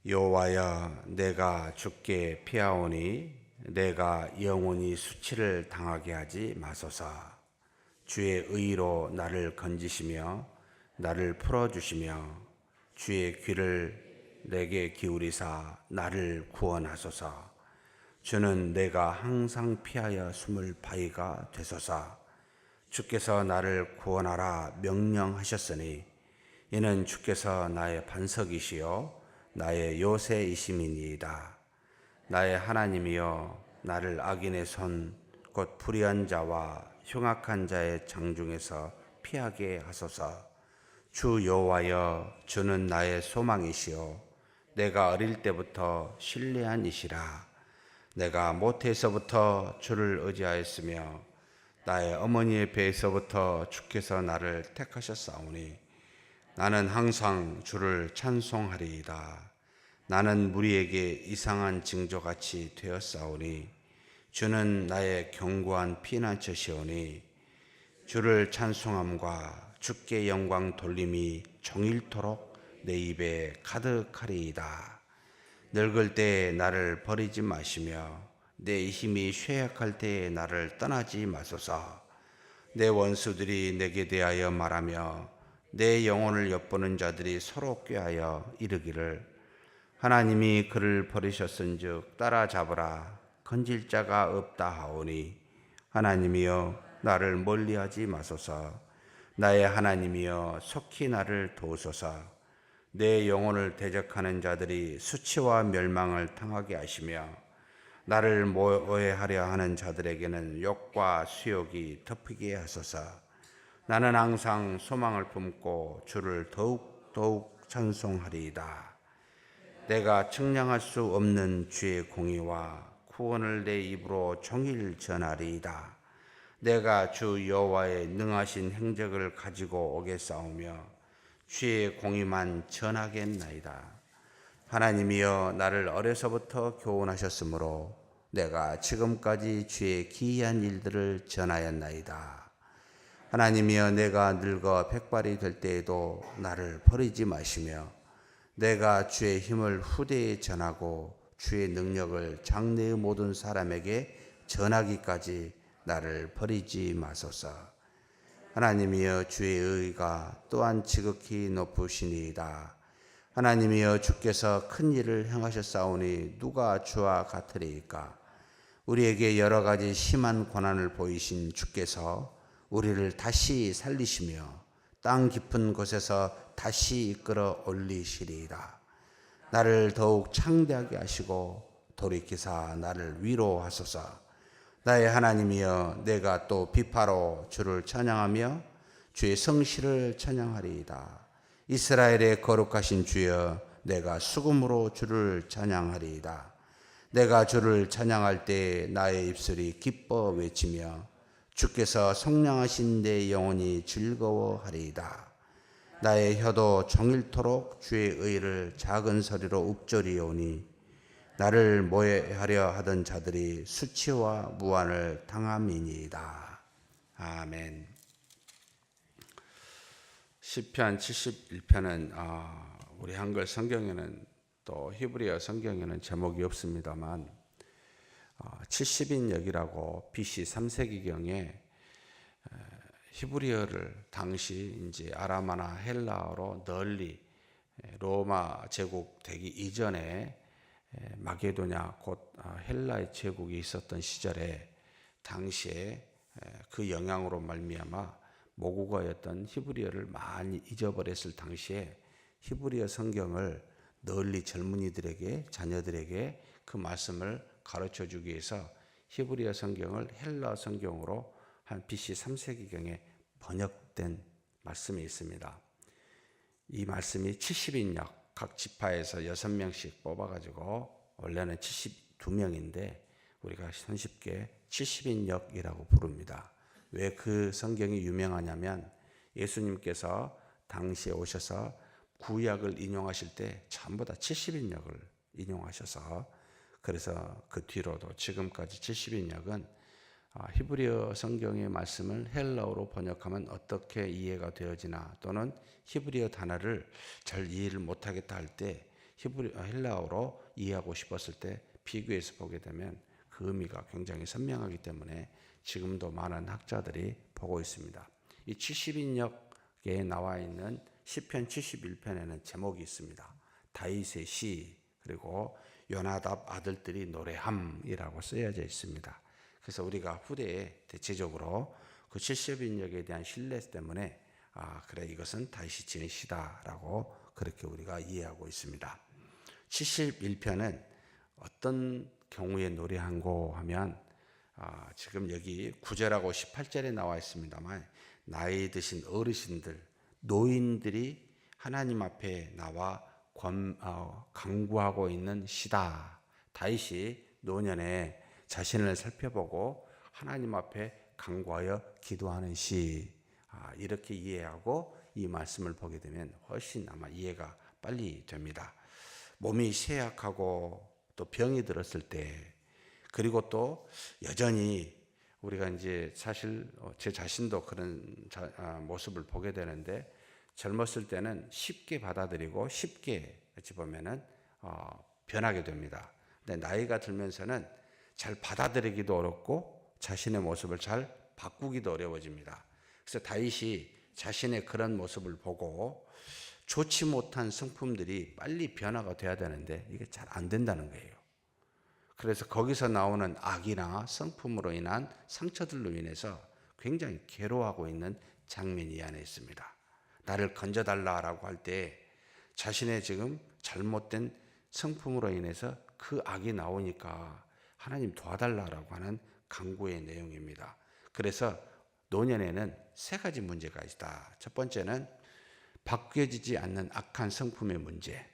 여호와여, 내가 주께 피하오니 내가 영원히 수치를 당하게 하지 마소서. 주의 의로 나를 건지시며 나를 풀어주시며 주의 귀를 내게 기울이사 나를 구원하소서. 주는 내가 항상 피하여 숨을 바위가 되소서. 주께서 나를 구원하라 명령하셨으니 이는 주께서 나의 반석이시요 나의 요새이심이니이다. 나의 하나님이여, 나를 악인의 손 곧 불의한 자와 흉악한 자의 장중에서 피하게 하소서. 주 여호와여, 주는 나의 소망이시요 내가 어릴 때부터 신뢰한 이시라. 내가 모태에서부터 주를 의지하였으며 나의 어머니의 배에서부터 주께서 나를 택하셨사오니 나는 항상 주를 찬송하리이다. 나는 무리에게 이상한 징조같이 되었사오니 주는 나의 견고한 피난처시오니 주를 찬송함과 주께 영광 돌림이 종일토록 내 입에 가득하리이다. 늙을 때에 나를 버리지 마시며 내 힘이 쇠약할 때에 나를 떠나지 마소서. 내 원수들이 내게 대하여 말하며 내 영혼을 엿보는 자들이 서로 꾀하여 이르기를 하나님이 그를 버리셨은즉 따라잡으라. 건질 자가 없다 하오니 하나님이여, 나를 멀리하지 마소서. 나의 하나님이여, 속히 나를 도우소서. 내 영혼을 대적하는 자들이 수치와 멸망을 당하게 하시며 나를 모해하려 하는 자들에게는 욕과 수욕이 덮이게 하소서. 나는 항상 소망을 품고 주를 더욱 찬송하리이다. 내가 측량할 수 없는 주의 공의와 구원을 내 입으로 종일 전하리이다. 내가 주 여호와의 능하신 행적을 가지고 오겠사오며 주의 공의만 전하겠나이다. 하나님이여, 나를 어려서부터 교훈하셨으므로 내가 지금까지 주의 기이한 일들을 전하였나이다. 하나님이여, 내가 늙어 백발이 될 때에도 나를 버리지 마시며 내가 주의 힘을 후대에 전하고 주의 능력을 장래의 모든 사람에게 전하기까지 나를 버리지 마소서. 하나님이여, 주의 의가 또한 지극히 높으시니이다. 하나님이여, 주께서 큰 일을 행하셨사오니 누가 주와 같으리이까? 우리에게 여러 가지 심한 고난을 보이신 주께서 우리를 다시 살리시며 땅 깊은 곳에서 다시 이끌어 올리시리이다. 나를 더욱 창대하게 하시고 돌이키사 나를 위로하소서. 나의 하나님이여, 내가 또 비파로 주를 찬양하며 주의 성실을 찬양하리이다. 이스라엘의 거룩하신 주여, 내가 수금으로 주를 찬양하리이다. 내가 주를 찬양할 때 나의 입술이 기뻐 외치며 주께서 성량하신 내 영혼이 즐거워하리이다. 나의 혀도 종일토록 주의 의를 작은 소리로 읊조리오니 나를 모해하려 하던 자들이 수치와 무한을 당함이니이다. 아멘. 시편 71편은 우리 한글 성경에는 또 히브리어 성경에는 제목이 없습니다만 70인역이라고 BC 3세기경에 히브리어를 당시 이제 아람어나 헬라어로 널리 로마 제국 되기 이전에 마게도냐 곧 헬라의 제국이 있었던 시절에 당시에 그 영향으로 말미암아 모국어였던 히브리어를 많이 잊어버렸을 당시에 히브리어 성경을 널리 젊은이들에게 자녀들에게 그 말씀을 가르쳐 주기 위해서 히브리어 성경을 헬라어 성경으로 한 BC 3세기경에 번역된 말씀이 있습니다. 이 말씀이 70인역, 각 지파에서 6명씩 뽑아가지고 원래는 72명인데 우리가 손쉽게 70인역이라고 부릅니다. 왜 그 성경이 유명하냐면 예수님께서 당시에 오셔서 구약을 인용하실 때 전부 다 70인역을 인용하셔서 그래서 그 뒤로도 지금까지 70인역은 히브리어 성경의 말씀을 헬라어로 번역하면 어떻게 이해가 되어지나 또는 히브리어 단어를 잘 이해를 못하겠다 할 때 헬라어로 이해하고 싶었을 때 비교해서 보게 되면 그 의미가 굉장히 선명하기 때문에 지금도 많은 학자들이 보고 있습니다. 이 70인역에 나와 있는 시편 71편에는 제목이 있습니다. 다윗의 시, 그리고 요나답 아들들이 노래함이라고 쓰여져 있습니다. 그래서 우리가 후대에 대체적으로 그 70인역에 대한 신뢰 때문에 그래 이것은 다윗이 지은 시다라고 그렇게 우리가 이해하고 있습니다. 71편은 어떤 경우에 노래한고 하면 지금 여기 9절하고 18절에 나와 있습니다만 나이 드신 어르신들, 노인들이 하나님 앞에 나와 간구하고 있는 시다. 다윗이 노년에 자신을 살펴보고 하나님 앞에 간구하여 기도하는 시, 이렇게 이해하고 이 말씀을 보게 되면 훨씬 아마 이해가 빨리 됩니다. 몸이 쇠약하고 또 병이 들었을 때, 그리고 또 여전히 우리가 이제 사실 제 자신도 그런 모습을 보게 되는데, 젊었을 때는 쉽게 받아들이고 쉽게 어찌 보면은 변하게 됩니다. 근데 나이가 들면서는 잘 받아들이기도 어렵고 자신의 모습을 잘 바꾸기도 어려워집니다. 그래서 다윗이 자신의 그런 모습을 보고 좋지 못한 성품들이 빨리 변화가 돼야 되는데 이게 잘 안 된다는 거예요. 그래서 거기서 나오는 악이나 성품으로 인한 상처들로 인해서 굉장히 괴로워하고 있는 장면이 이 안에 있습니다. 나를 건져달라고 할 때 자신의 지금 잘못된 성품으로 인해서 그 악이 나오니까 하나님 도와달라고 하는 간구의 내용입니다. 그래서 노년에는 세 가지 문제가 있다. 첫 번째는 바뀌어지지 않는 악한 성품의 문제,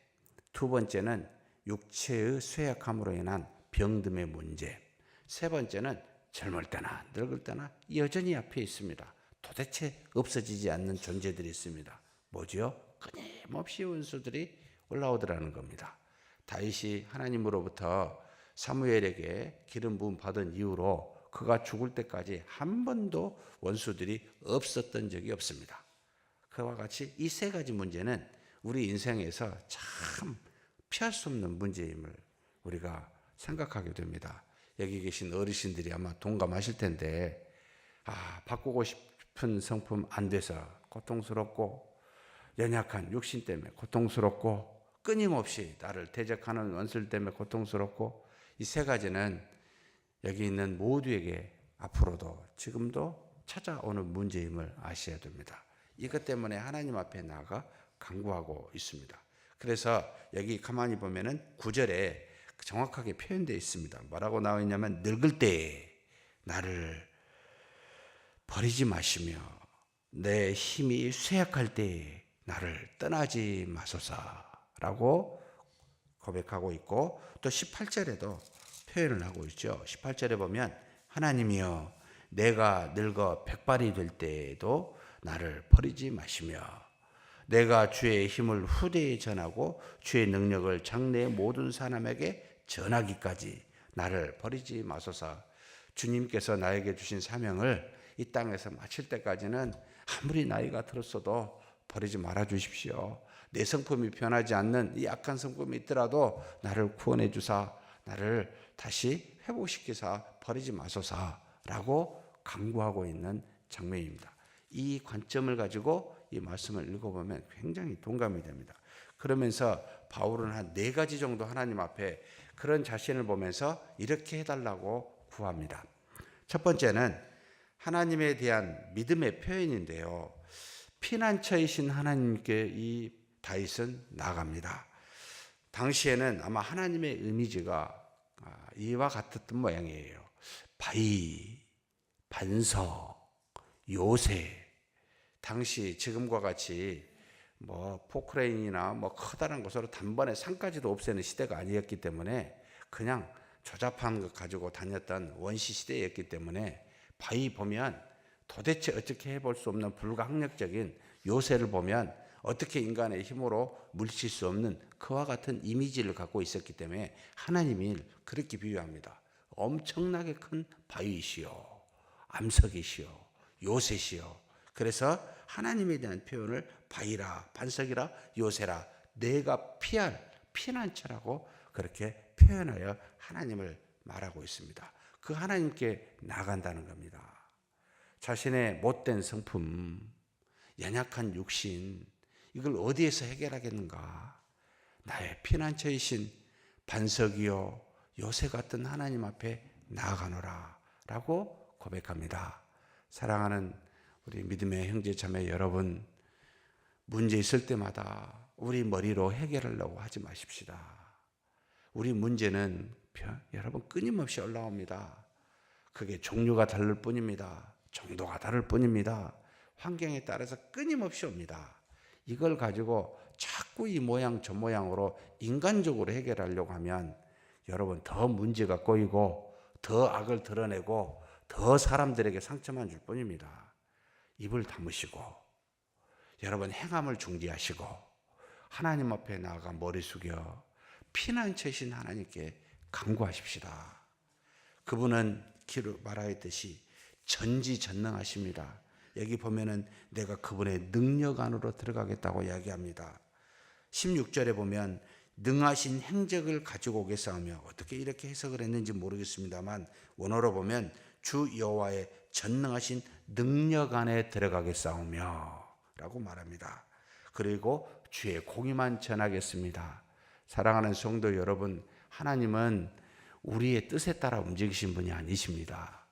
두 번째는 육체의 쇠약함으로 인한 병듦의 문제, 세 번째는 젊을 때나 늙을 때나 여전히 앞에 있습니다. 도대체 없어지지 않는 존재들이 있습니다. 뭐죠? 끊임없이 원수들이 올라오더라는 겁니다. 다윗이 하나님으로부터 사무엘에게 기름 부음 받은 이후로 그가 죽을 때까지 한 번도 원수들이 없었던 적이 없습니다. 그와 같이 이 세 가지 문제는 우리 인생에서 참 피할 수 없는 문제임을 우리가 생각하게 됩니다. 여기 계신 어르신들이 아마 동감하실 텐데, 바꾸고 싶은 성품 안 돼서 고통스럽고, 연약한 육신 때문에 고통스럽고, 끊임없이 나를 대적하는 원수들 때문에 고통스럽고, 이 세 가지는 여기 있는 모두에게 앞으로도 지금도 찾아오는 문제임을 아셔야 됩니다. 이것 때문에 하나님 앞에 나아가 간구하고 있습니다. 그래서 여기 가만히 보면은 9절에 정확하게 표현되어 있습니다. 뭐라고 나와 있냐면 늙을 때에 나를 버리지 마시며 내 힘이 쇠약할 때에 나를 떠나지 마소서라고 고백하고 있고, 또 18절에도 표현을 하고 있죠. 18절에 보면 하나님이여 내가 늙어 백발이 될 때에도 나를 버리지 마시며 내가 주의 힘을 후대에 전하고 주의 능력을 장래의 모든 사람에게 전하기까지 나를 버리지 마소서. 주님께서 나에게 주신 사명을 이 땅에서 마칠 때까지는 아무리 나이가 들었어도 버리지 말아 주십시오. 내 성품이 변하지 않는 이 악한 성품이 있더라도 나를 구원해 주사 나를 다시 회복시키사 버리지 마소서라고 간구하고 있는 장면입니다. 이 관점을 가지고 이 말씀을 읽어보면 굉장히 동감이 됩니다. 그러면서 바울은 한 4가지 정도 하나님 앞에 그런 자신을 보면서 이렇게 해달라고 구합니다. 첫 번째는 하나님에 대한 믿음의 표현인데요. 피난처이신 하나님께 이 다윗은 나아갑니다. 당시에는 아마 하나님의 이미지가 이와 같았던 모양이에요. 바위, 반석, 요새. 당시 지금과 같이 포크레인이나 커다란 것으로 단번에 산까지도 없애는 시대가 아니었기 때문에 그냥 조잡한 것 가지고 다녔던 원시 시대였기 때문에 바위 보면 도대체 어떻게 해볼 수 없는 불가항력적인 요새를 보면 어떻게 인간의 힘으로 물리칠 수 없는 그와 같은 이미지를 갖고 있었기 때문에 하나님이 그렇게 비유합니다. 엄청나게 큰 바위시요, 암석이시요, 요새시요. 그래서 하나님에 대한 표현을 바위라, 반석이라, 요새라, 내가 피할 피난처라고 그렇게 표현하여 하나님을 말하고 있습니다. 그 하나님께 나간다는 겁니다. 자신의 못된 성품, 연약한 육신, 이걸 어디에서 해결하겠는가? 나의 피난처이신 반석이요 요새 같은 하나님 앞에 나아가노라 라고 고백합니다. 사랑하는 우리 믿음의 형제 자매 여러분, 문제 있을 때마다 우리 머리로 해결하려고 하지 마십시다. 우리 문제는 여러분 끊임없이 올라옵니다. 그게 종류가 다를 뿐입니다. 정도가 다를 뿐입니다. 환경에 따라서 끊임없이 옵니다. 이걸 가지고 자꾸 이 모양 저 모양으로 인간적으로 해결하려고 하면 여러분 더 문제가 꼬이고 더 악을 드러내고 더 사람들에게 상처만 줄 뿐입니다. 입을 다무시고 여러분 행함을 중지하시고 하나님 앞에 나아가 머리 숙여 피난처이신 하나님께 간구하십시다. 그분은 기로 말하였듯이 전지전능하십니다. 여기 보면은 내가 그분의 능력 안으로 들어가겠다고 이야기합니다. 16절에 보면 능하신 행적을 가지고 오겠사오며, 어떻게 이렇게 해석을 했는지 모르겠습니다만 원어로 보면 주 여호와의 전능하신 능력 안에 들어가겠사오며 라고 말합니다. 그리고 주의 공의만 전하겠습니다. 사랑하는 성도 여러분, 하나님은 우리의 뜻에 따라 움직이신 분이 아니십니다.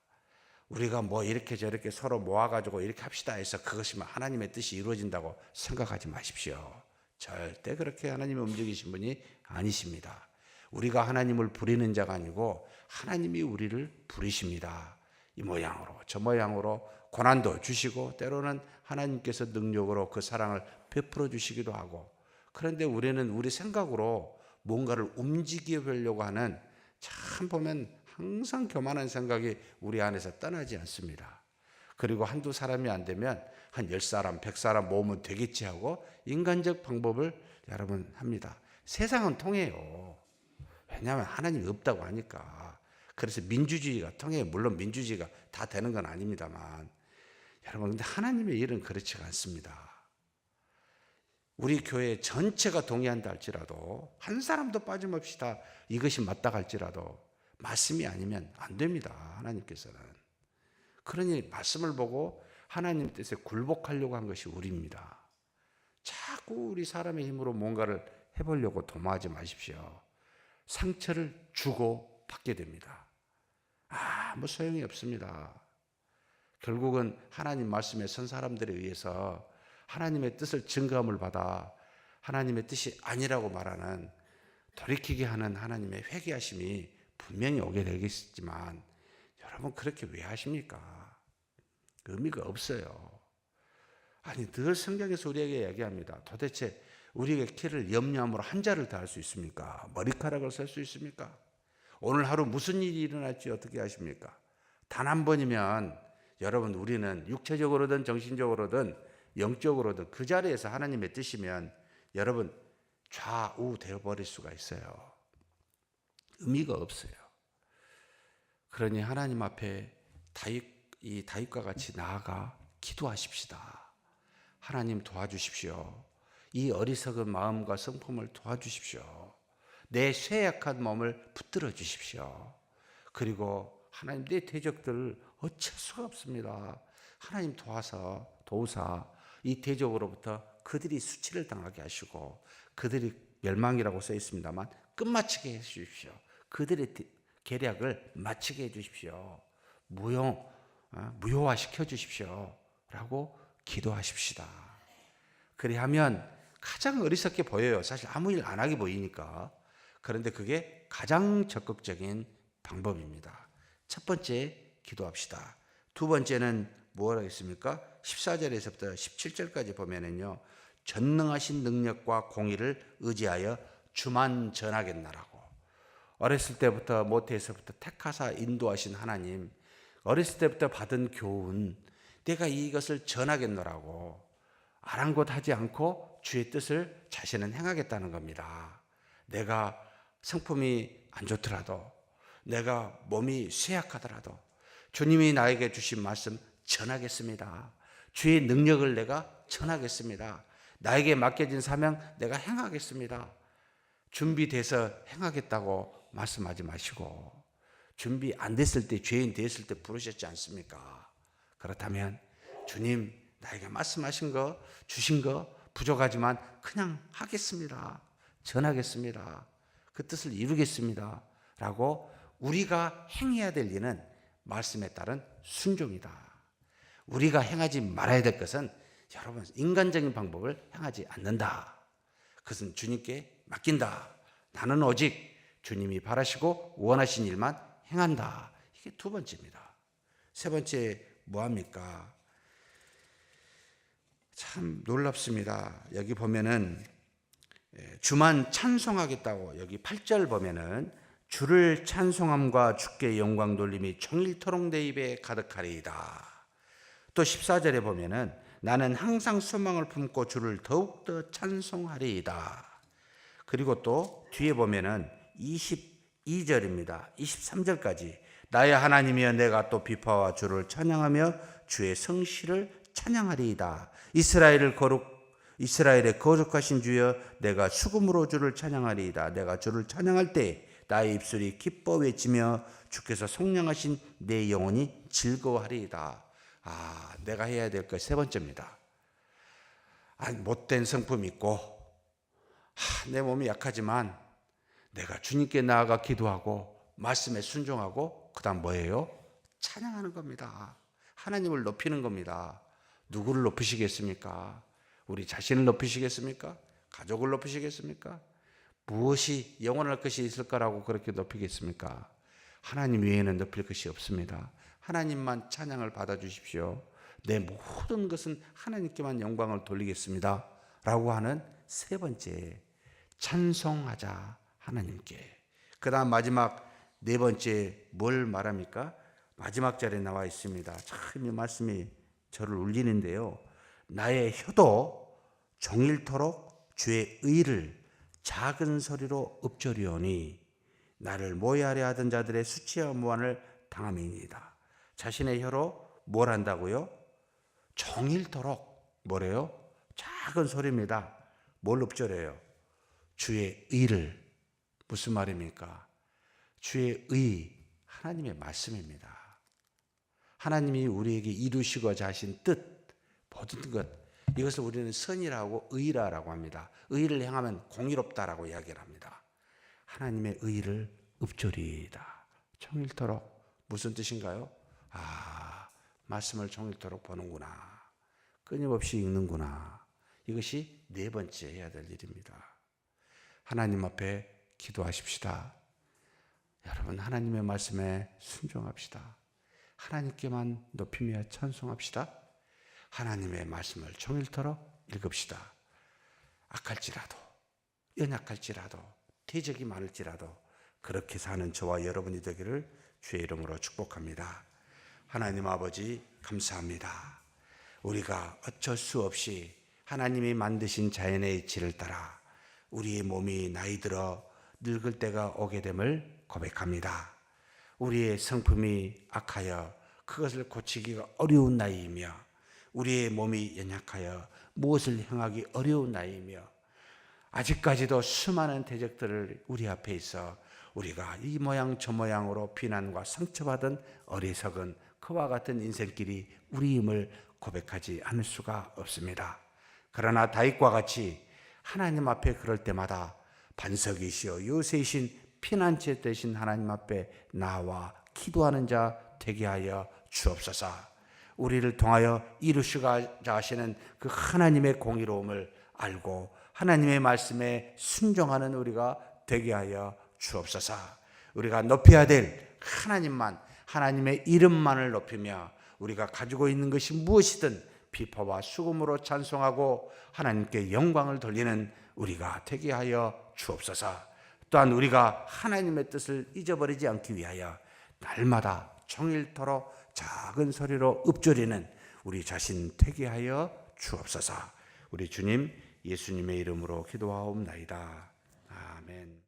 우리가 뭐 이렇게 저렇게 서로 모아가지고 이렇게 합시다 해서 그것이 하나님의 뜻이 이루어진다고 생각하지 마십시오. 절대 그렇게 하나님이 움직이신 분이 아니십니다. 우리가 하나님을 부리는 자가 아니고 하나님이 우리를 부리십니다. 이 모양으로 저 모양으로 고난도 주시고 때로는 하나님께서 능력으로 그 사랑을 베풀어 주시기도 하고, 그런데 우리는 우리 생각으로 뭔가를 움직여 보려고 하는, 참 보면 항상 교만한 생각이 우리 안에서 떠나지 않습니다. 그리고 한두 사람이 안 되면 한 10사람, 100사람 모으면 되겠지 하고 인간적 방법을 여러분 합니다. 세상은 통해요. 왜냐하면 하나님이 없다고 하니까. 그래서 민주주의가 통해요. 물론 민주주의가 다 되는 건 아닙니다만, 여러분 근데 하나님의 일은 그렇지가 않습니다. 우리 교회 전체가 동의한다 할지라도, 한 사람도 빠짐없이 다 이것이 맞다 할지라도 말씀이 아니면 안 됩니다. 하나님께서는. 그러니 말씀을 보고 하나님 뜻에 굴복하려고 한 것이 우리입니다. 자꾸 우리 사람의 힘으로 뭔가를 해보려고 도모하지 마십시오. 상처를 주고 받게 됩니다. 아무 소용이 없습니다. 결국은 하나님 말씀에 선 사람들에 의해서 하나님의 뜻을 증거함을 받아 하나님의 뜻이 아니라고 말하는, 돌이키게 하는 하나님의 회개하심이 분명히 오게 되겠지만, 여러분 그렇게 왜 하십니까? 의미가 없어요. 아니 늘 성경에서 우리에게 얘기합니다. 도대체 우리에게 키를 염려함으로 한자를 다 할 수 있습니까? 머리카락을 셀 수 있습니까? 오늘 하루 무슨 일이 일어날지 어떻게 하십니까? 단 한 번이면 여러분 우리는 육체적으로든 정신적으로든 영적으로든 그 자리에서 하나님의 뜻이면 여러분 좌우 되어버릴 수가 있어요. 의미가 없어요. 그러니 하나님 앞에 다윗과 같이 나아가 기도하십시다. 하나님 도와주십시오. 이 어리석은 마음과 성품을 도와주십시오. 내 쇠약한 몸을 붙들어 주십시오. 그리고 하나님 내 대적들을 어쩔 수가 없습니다. 하나님 도우사 이 대적으로부터 그들이 수치를 당하게 하시고, 그들이 멸망이라고 써 있습니다만 끝마치게 해 주십시오. 그들의 계략을 마치게 해 주십시오. 무효화시켜 주십시오. 라고 기도하십시다. 그리하면 가장 어리석게 보여요. 사실 아무 일 안 하게 보이니까. 그런데 그게 가장 적극적인 방법입니다. 첫 번째 기도합시다. 두 번째는 뭐라고 했습니까? 14절에서부터 17절까지 보면은요, 전능하신 능력과 공의를 의지하여 주만 전하겠나라고. 어렸을 때부터 모태에서부터 택하사 인도하신 하나님, 어렸을 때부터 받은 교훈, 내가 이것을 전하겠노라고 아랑곳하지 않고 주의 뜻을 자신은 행하겠다는 겁니다. 내가 성품이 안 좋더라도, 내가 몸이 쇠약하더라도 주님이 나에게 주신 말씀 전하겠습니다. 주의 능력을 내가 전하겠습니다. 나에게 맡겨진 사명 내가 행하겠습니다. 준비돼서 행하겠다고 말씀하지 마시고, 준비 안 됐을 때, 죄인 됐을 때 부르셨지 않습니까? 그렇다면 주님, 나에게 말씀하신 거, 주신 거 부족하지만 그냥 하겠습니다, 전하겠습니다, 그 뜻을 이루겠습니다 라고 우리가 행해야 될 일은 말씀에 따른 순종이다. 우리가 행하지 말아야 될 것은 여러분 인간적인 방법을 행하지 않는다. 그것은 주님께 맡긴다. 나는 오직 주님이 바라시고 원하신 일만 행한다. 이게 두 번째입니다. 세 번째 뭐합니까? 참 놀랍습니다. 여기 보면은 주만 찬송하겠다고, 여기 8절 보면은 주를 찬송함과 주께 영광 돌림이 종일토록 내 입에 가득하리이다. 또 14절에 보면은 나는 항상 소망을 품고 주를 더욱더 찬송하리이다. 그리고 또 뒤에 보면은 22절입니다. 23절까지 나의 하나님이여 내가 또 비파와 주를 찬양하며 주의 성실을 찬양하리이다. 이스라엘의 거룩하신 주여 내가 수금으로 주를 찬양하리이다. 내가 주를 찬양할 때 나의 입술이 기뻐 외치며 주께서 성령하신 내 영혼이 즐거워하리이다. 내가 해야 될 것 세 번째입니다. 못된 성품 있고 내 몸이 약하지만 내가 주님께 나아가 기도하고 말씀에 순종하고 그 다음 뭐예요? 찬양하는 겁니다. 하나님을 높이는 겁니다. 누구를 높이시겠습니까? 우리 자신을 높이시겠습니까? 가족을 높이시겠습니까? 무엇이 영원할 것이 있을 거라고 그렇게 높이겠습니까? 하나님 외에는 높일 것이 없습니다. 하나님만 찬양을 받아주십시오. 내 모든 것은 하나님께만 영광을 돌리겠습니다 라고 하는 세 번째, 찬송하자 하나님께. 그 다음 마지막 네 번째 뭘 말합니까? 마지막 절에 나와 있습니다. 참 이 말씀이 저를 울리는데요. 나의 혀도 종일토록 주의 의를 작은 소리로 읊조리오니 나를 모해하려 하던 자들의 수치와 무한을 당함이니이다. 자신의 혀로 뭘 한다고요? 종일토록 뭐래요? 작은 소리입니다. 뭘 읊조려요? 주의 의를. 무슨 말입니까? 주의 의, 하나님의 말씀입니다. 하나님이 우리에게 이루시고자 하신 뜻, 모든 것, 이것을 우리는 선이라고 의라고 합니다. 의를 행하면 공의롭다라고 이야기를 합니다. 하나님의 의를 읊조리이다. 종일토록. 무슨 뜻인가요? 말씀을 종일토록 보는구나, 끊임없이 읽는구나. 이것이 네 번째 해야 될 일입니다. 하나님 앞에 기도하십시다. 여러분 하나님의 말씀에 순종합시다. 하나님께만 높이며 찬송합시다. 하나님의 말씀을 종일토록 읽읍시다. 악할지라도, 연약할지라도, 대적이 많을지라도 그렇게 사는 저와 여러분이 되기를 주의 이름으로 축복합니다. 하나님 아버지 감사합니다. 우리가 어쩔 수 없이 하나님이 만드신 자연의 이치를 따라 우리의 몸이 나이 들어 늙을 때가 오게 됨을 고백합니다. 우리의 성품이 악하여 그것을 고치기가 어려운 나이이며 우리의 몸이 연약하여 무엇을 행하기 어려운 나이이며 아직까지도 수많은 대적들을 우리 앞에 있어 우리가 이 모양 저 모양으로 비난과 상처받은 어리석은 그와 같은 인생길이 우리임을 고백하지 않을 수가 없습니다. 그러나 다윗과 같이 하나님 앞에 그럴 때마다 반석이시여 요새이신 피난처 되신 하나님 앞에 나와 기도하는 자 되게 하여 주옵소서. 우리를 통하여 이루시고자 하시는 그 하나님의 공의로움을 알고 하나님의 말씀에 순종하는 우리가 되게 하여 주옵소서. 우리가 높여야 될 하나님만, 하나님의 이름만을 높이며 우리가 가지고 있는 것이 무엇이든 비파와 수금으로 찬송하고 하나님께 영광을 돌리는 우리가 되게 하여 주옵소서. 또한 우리가 하나님의 뜻을 잊어버리지 않기 위하여 날마다 종일토록 작은 소리로 읊조리는 우리 자신 되게 하여 주옵소서. 우리 주님 예수님의 이름으로 기도하옵나이다. 아멘.